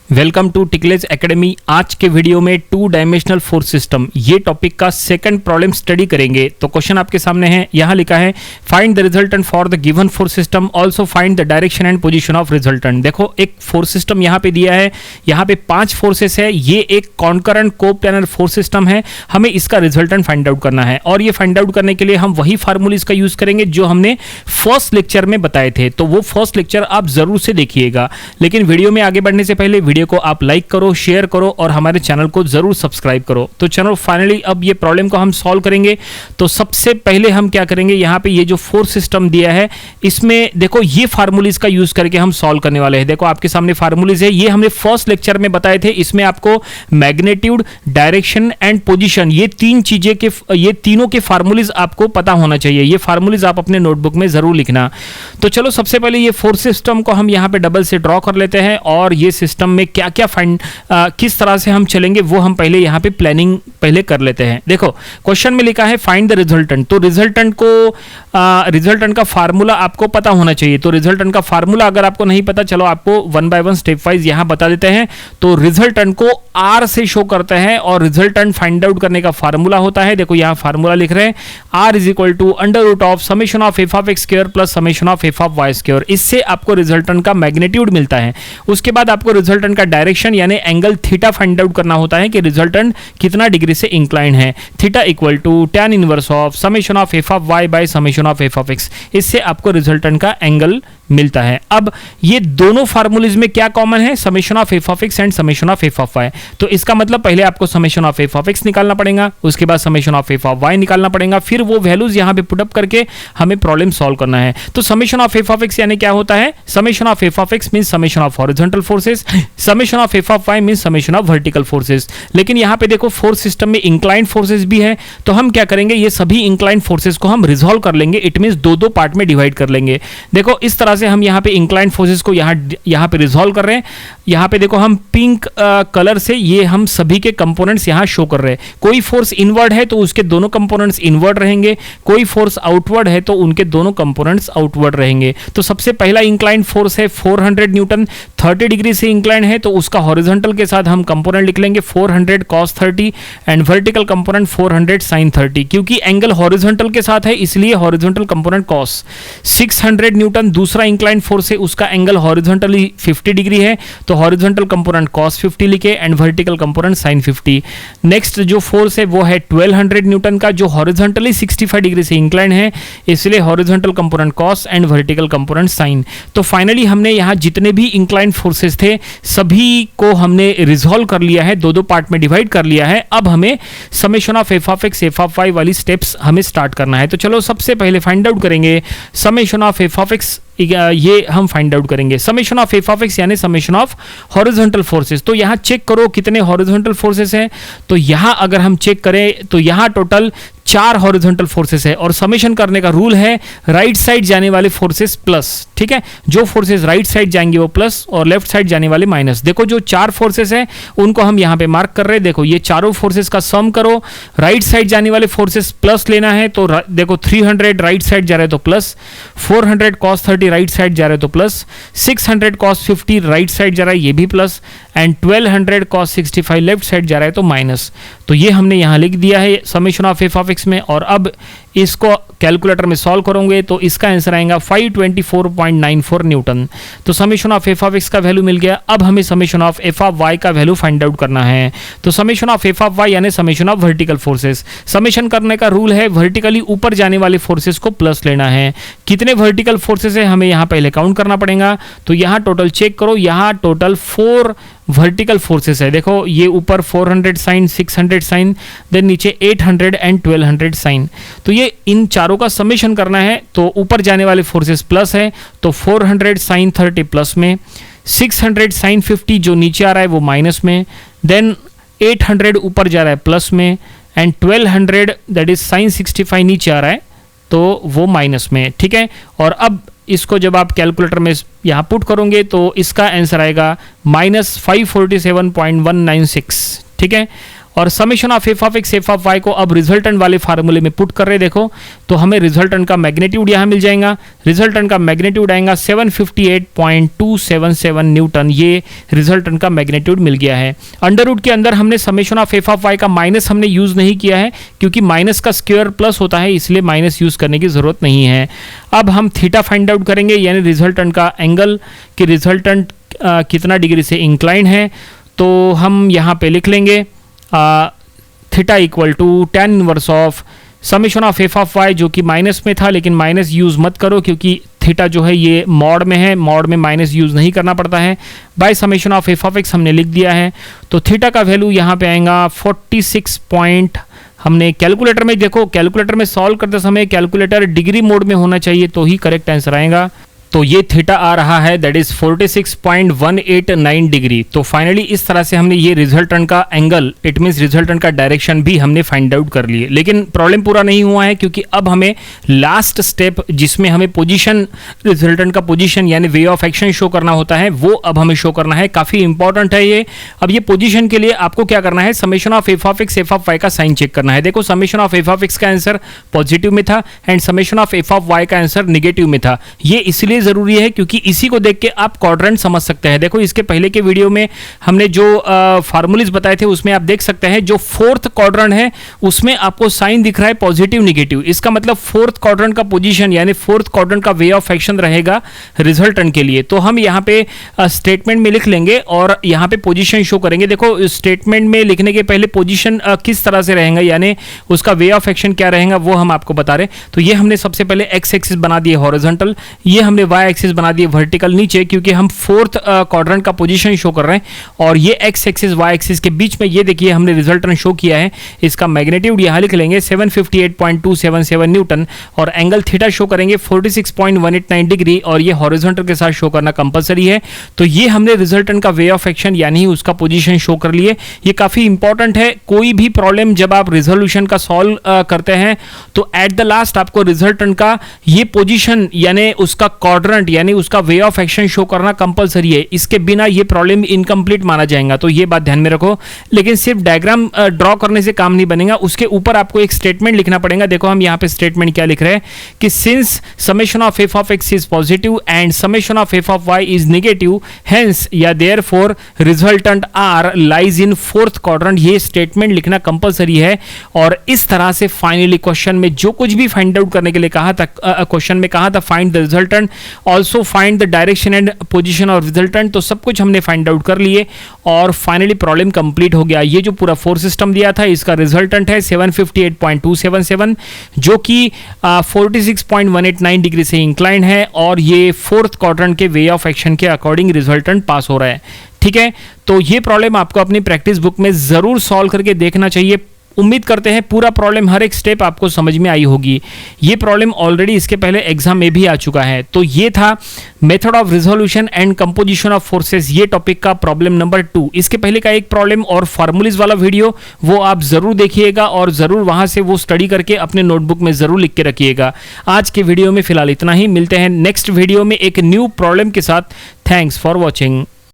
Welcome to टिकलेज academy. आज के video में टू डायमेंशनल फोर्स सिस्टम ये टॉपिक का सेकंड प्रॉब्लम स्टडी करेंगे। तो क्वेश्चन आपके सामने है, यहाँ लिखा है find the resultant for the given force system, also find the direction and position of resultant. देखो एक फोर्स सिस्टम यहाँ पे दिया है, यहाँ पे 5 फोर्सेस है, ये एक कॉन्करेंट कोप्लानर फोर्स सिस्टम है। हमें इसका रिजल्टेंट फाइंड आउट करना है और ये फाइंड आउट करने के लिए हम वही फार्मूलेज का यूज करेंगे जो हमने फर्स्ट लेक्चर में बताए थे। तो वो फर्स्ट लेक्चर आप जरूर से देखिएगा। लेकिन वीडियो में आगे बढ़ने से पहले वीडियो को आप लाइक करो, शेयर करो और हमारे चैनल को जरूर सब्सक्राइब करो। तो चलो फाइनली अब ये प्रॉब्लम को हम सॉल्व करेंगे। तो सबसे पहले हम क्या करेंगे, यहाँ पे ये जो फोर्स सिस्टम दिया है इसमें देखो ये फार्मूलेज का यूज करके हम सॉल्व करने वाले हैं। देखो आपके सामने फार्मूलेज है, ये हमने फर्स्ट लेक्चर में बताए थे। इसमें आपको मैग्नीट्यूड, डायरेक्शन एंड पोजीशन ये तीन चीजें के ये तीनों के फार्मूलेज आपको पता होना चाहिए। ये फार्मूलेज आप अपने नोटबुक में जरूर लिखना। तो चलो सबसे पहले ये फोर्स सिस्टम को हम यहाँ पे डबल से ड्रॉ कर लेते हैं और ये सिस्टम में क्या क्या किस तरह से हम चलेंगे वो हम पहले यहाँ पे प्लानिंग पहले कर लेते हैं। देखो क्वेश्चन में लिखा है फाइंड द रिजल्टेंट। तो रिजल्टेंट का फार्मूला आपको पता होना चाहिए। तो रिजल्टेंट का फार्मूला अगर आपको नहीं पता, चलो आपको one by one step wise यहाँ बता देते हैं। तो रिजल्टेंट को आर से शो करते हैं और रिजल्टेंट फाइंड आउट करने का फार्मूला होता है। देखो यहाँ फार्मूला लिख रहे हैं R is equal to under root of summation of F of X square plus summation of F of Y square. इससे आपको रिजल्टेंट का मैग्नीट्यूड मिलता है। उसके बाद आपको रिजल्टेंट का डायरेक्शन यानी एंगल थीटा फाइंड आउट करना होता है कि रिजल्टेंट कितना डिग्री से इंक्लाइन है। Theta equal to tan inverse of summation of F of Y by summation of F of X. इससे आपको रिजल्टेंट का एंगल मिलता है। अब ये दोनों फार्मूलेज में क्या कॉमन है, summation of F of X and summation of F of Y. तो इसका मतलब पहले आपको summation of F of X निकालना पड़ेगा, उसके बाद summation of F of Y निकालना पड़ेगा, फिर वो वैल्यूज यहां पे पुट अप करके हमें प्रॉब्लम सॉल्व करना है। तो summation of F of X यानी क्या होता है, summation of F of X means summation of horizontal forces, summation of F of Y means summation of vertical forces. लेकिन यहां पे देखो फोर्स सिस्टम में इंक्लाइंड फोर्सेस भी है। तो हम क्या करेंगे, ये सभी इंक्लाइंड फोर्सेस को हम रिजॉल्व कर लेंगे। इट मींस दो पार्ट में डिवाइड कर लेंगे। देखो इस तरह से हम यहाँ पे इंक्लाइंड फोर्सेस को यहाँ पे रिजॉल्व कर रहे हैं। यहाँ पे देखो हम पिंक कलर से ये हम सभी के कंपोनेंट्स यहाँ शो कर रहे हैं। कोई फोर्स इनवर्ड है तो उसके दोनों कंपोनेंट्स इनवर्ड रहेंगे, कोई फोर्स आउटवर्ड है तो उनके दोनों कंपोनेंट्स आउटवर्ड रहेंगे। तो सबसे पहला इंक्लाइंड फोर्स है 400 न्यूटन, 30 डिग्री से इंक्लाइंड है तो उसका हॉरिजॉन्टल के साथ हम कंपोनेंट लिख लेंगे 400 cos 30 and vertical component 400 sin 30। क्योंकि एंगल हॉरिजॉन्टल के साथ है इसलिए हॉरिजॉन्टल कंपोनेंट cos। 600 न्यूटन दूसरा इंक्लाइंड फोर्स है, उसका एंगल हॉरिजॉन्टली 50 डिग्री है तो हॉरिजॉन्टल कंपोनेंट cos 50 लिखे and vertical component sin 50। Next जो फोर्स है वो है 1200 न्यूटन का, जो हॉरिजॉन्टली 65 डिग्री से इंक्लाइंड है इसलिए horizontal component cos and vertical component sin। तो फाइनली हमने यहाँ जितने भी इंक्लाइंड फोर्सेस थे सभी को हमने रिजॉल्व कर लिया है, दो पार्ट में डिवाइड कर लिया है। अब हमें summation of F of X F of Y वाली स्टेप्स हमें स्टार्ट करना है। तो चलो सबसे पहले फाइंड आउट करेंगे summation of F of X. ये हम फाइंड आउट करेंगे summation of F of X यानी समेशन ऑफ हॉरिजॉन्टल फोर्सेस। तो यहां चेक करो कितने हॉरिजॉन्टल फोर्सेस हैं। तो यहां अगर हम चेक करें तो यहां टोटल 4 हॉरिजॉन्टल फोर्सेस है और समेशन करने का रूल है राइट साइड जाने वाले फोर्सेस प्लस। ठीक है, जो फोर्सेस राइट साइड जाएंगे वो प्लस और लेफ्ट साइड जाने वाले माइनस। देखो जो 4 फोर्सेस है उनको हम यहां पे मार्क कर रहे हैं। देखो ये चारों फोर्सेस का सम करो, राइट साइड जाने वाले फोर्सेस प्लस लेना है। तो देखो 300 राइट साइड जा रहे तो प्लस, 400 cos 30 राइट साइड जा रहे तो प्लस, 600 cos 50 राइट साइड जा रहा है ये भी plus and 1200 cos 65 left side जा रहा है तो माइनस। तो ये हमने यहां लिख दिया है summation of F of x में। और अब इसको कैलकुलेटर में सॉल्व करोगे तो इसका आंसर आएगा 524.94 न्यूटन। तो summation of F of X का वैल्यू मिल गया। अब हमें summation of F of Y का वैल्यू फाइंड आउट करना है। तो summation of F of Y यानी summation of vertical forces. Summation करने का रूल है वर्टिकली ऊपर जाने वाले फोर्सेस को प्लस लेना है। कितने वर्टिकल फोर्सेस है हमें यहाँ पहले काउंट करना पड़ेगा। तो यहाँ टोटल चेक करो, यहाँ टोटल 4 वर्टिकल फोर्सेस है। देखो ये ऊपर 400 साइन, 600 साइन, देन नीचे 800 एंड 1200 साइन। तो ये इन चारों का समेशन करना है। तो ऊपर जाने वाले फोर्सेस प्लस है तो 400 साइन 30 प्लस में, 600 साइन 50 जो नीचे आ रहा है वो माइनस में, देन 800 ऊपर जा रहा है प्लस में एंड 1200 दैट इज साइन 65 नीचे आ रहा है तो वो माइनस में। ठीक है, और अब इसको जब आप कैलकुलेटर में यहाँ पुट करोगे तो इसका आंसर आएगा -547.196। ठीक है, और summation of F of X F of Y को अब रिजल्टेंट वाले फार्मूले में पुट कर रहे देखो, तो हमें रिजल्टेंट का मैग्नीट्यूड यहाँ मिल जाएगा। रिजल्टेंट का मैग्नीट्यूड आएगा 758.277 न्यूटन, ये रिजल्टेंट का मैग्नीट्यूड मिल गया है। अंडर रूट के अंदर हमने summation of F of Y का माइनस हमने यूज नहीं किया है, क्योंकि माइनस का स्क्वायर प्लस होता है, इसलिए माइनस यूज करने की जरूरत नहीं है। अब हम थीटा फाइंड आउट करेंगे, यानी रिजल्टेंट का एंगल कि रिजल्टेंट कितना डिग्री से इंक्लाइन है। तो हम यहाँ पे लिख लेंगे theta equal to tan inverse of summation of F of Y, जो कि माइनस में था, लेकिन माइनस यूज मत करो क्योंकि थीटा जो है ये मॉड में है, मॉड में माइनस यूज नहीं करना पड़ता है। Bye summation of F of x हमने लिख दिया है, तो थीटा का वैल्यू यहाँ पे आएगा 46 पॉइंट। हमने कैलकुलेटर में देखो, कैलकुलेटर में सॉल्व करते समय कैलकुलेटर डिग्री मोड में होना चाहिए तो ही करेक्ट आंसर आएगा। तो ये थीटा आ रहा है दैट इज 46.189 डिग्री। तो फाइनली इस तरह से हमने ये रिजल्टेंट का एंगल, इट मींस रिजल्टेंट का डायरेक्शन भी हमने फाइंड आउट कर लिए। लेकिन प्रॉब्लम पूरा नहीं हुआ है, क्योंकि अब हमें लास्ट स्टेप जिसमें हमें पोजीशन, रिजल्टेंट का पोजीशन यानी वे ऑफ एक्शन शो करना होता है, वो अब हमें शो करना है। काफी इंपॉर्टेंट है ये। अब ये पोजीशन के लिए आपको क्या करना है, summation of F of X F of Y का साइन चेक करना है। देखो summation of F of X का आंसर पॉजिटिव में था and summation of F of Y का आंसर निगेटिव में था। ये इसलिए जरूरी है क्योंकि इसी को देख के आप क्वाड्रेंट समझ सकते हैं। देखो इसके पहले के वीडियो में हमने जो फार्मूलेज बताए थे उसमें आप देख सकते हैं जो फोर्थ क्वाड्रेंट है उसमें आपको साइन दिख रहा है पॉजिटिव निगेटिव। इसका मतलब फोर्थ क्वाड्रेंट का पोजीशन यानी फोर्थ क्वाड्रेंट का वे ऑफ एक्शन रहेगा रिजल्टेंट के लिए। तो हम यहाँ पे स्टेटमेंट में लिख लेंगे और यहाँ पे पोजीशन शो करेंगे। देखो स्टेटमेंट में लिखने के पहले पोजीशन किस तरह से रहेगा यानी उसका वे ऑफ एक्शन क्या रहेगा वो हम आपको बता रहे। तो ये हमने सबसे पहले एक्स एक्सिस बना दिए हॉरिजॉन्टल, ये हमने वाई एक्सिस बना दिए वर्टिकल नीचे, क्योंकि हम फोर्थ क्वाड्रेंट का पोजीशन शो कर रहे हैं। और ये एक्स एक्सिस वाई एक्सिस के बीच में ये देखिए हमने रिजल्टेंट शो किया है। इसका मैग्नीट्यूड यहाँ लिख लेंगे 758.277 न्यूटन और एंगल थीटा शो करेंगे 46.189 डिग्री और ये हॉरिजॉन्टल के साथ शो करना कंपलसरी है। तो ये हमने रिजल्टेंट का वे ऑफ एक्शन यानी उसका पोजीशन शो कर लिए। ये काफी इंपॉर्टेंट है। कोई भी प्रॉब्लम जब आप रिजोल्यूशन का सॉल्व करते हैं तो एट द लास्ट आपको रिजल्टेंट का ये पोजीशन यानी उसका क्वाड्रेंट यानी उसका वे ऑफ एक्शन शो करना कंपलसरी है। इसके बिना ये प्रॉब्लम इनकम्प्लीट माना जाएगा। तो ये बात ध्यान में रखो। लेकिन सिर्फ डायग्राम ड्रॉ करने से काम नहीं बनेगा, उसके ऊपर आपको एक स्टेटमेंट लिखना पड़ेगा। देखो हम यहाँ पे स्टेटमेंट क्या लिख रहे हैं कि since summation of F of X is positive and summation of F of Y is negative hence या therefore resultant R lies in fourth quadrant. ये स्टेटमेंट लिखना कंपलसरी है। और इस तरह से फाइनली क्वेश्चन में जो कुछ भी फाइंड आउट करने के लिए कहा था, क्वेश्चन में कहा था find the resultant also find the direction and position of resultant, तो सब कुछ हमने फाइंड आउट कर लिए और फाइनली प्रॉब्लम कंप्लीट हो गया। ये जो पूरा फोर्स सिस्टम दिया था इसका रिजल्टेंट है 758.277 जो कि 46.189 डिग्री से इंक्लाइन है और ये फोर्थ क्वाड्रेंट के वे ऑफ एक्शन के अकॉर्डिंग रिजल्टेंट पास हो रहा है। ठीक है, तो ये प्रॉब्लम आपको अपनी प्रैक्टिस बुक में जरूर सॉल्व करके देखना चाहिए। उम्मीद करते हैं पूरा प्रॉब्लम हर एक स्टेप आपको समझ में आई होगी। ये प्रॉब्लम ऑलरेडी इसके पहले एग्जाम में भी आ चुका है। तो ये था method of resolution and composition of forces, ये टॉपिक का प्रॉब्लम नंबर 2। इसके पहले का एक प्रॉब्लम और फार्मूलीज वाला वीडियो वो आप जरूर देखिएगा और जरूर वहां से वो स्टडी करके अपने नोटबुक में जरूर लिख के रखिएगा। आज के वीडियो में फिलहाल इतना ही, मिलते हैं नेक्स्ट वीडियो में एक न्यू प्रॉब्लम के साथ। Thanks for watching.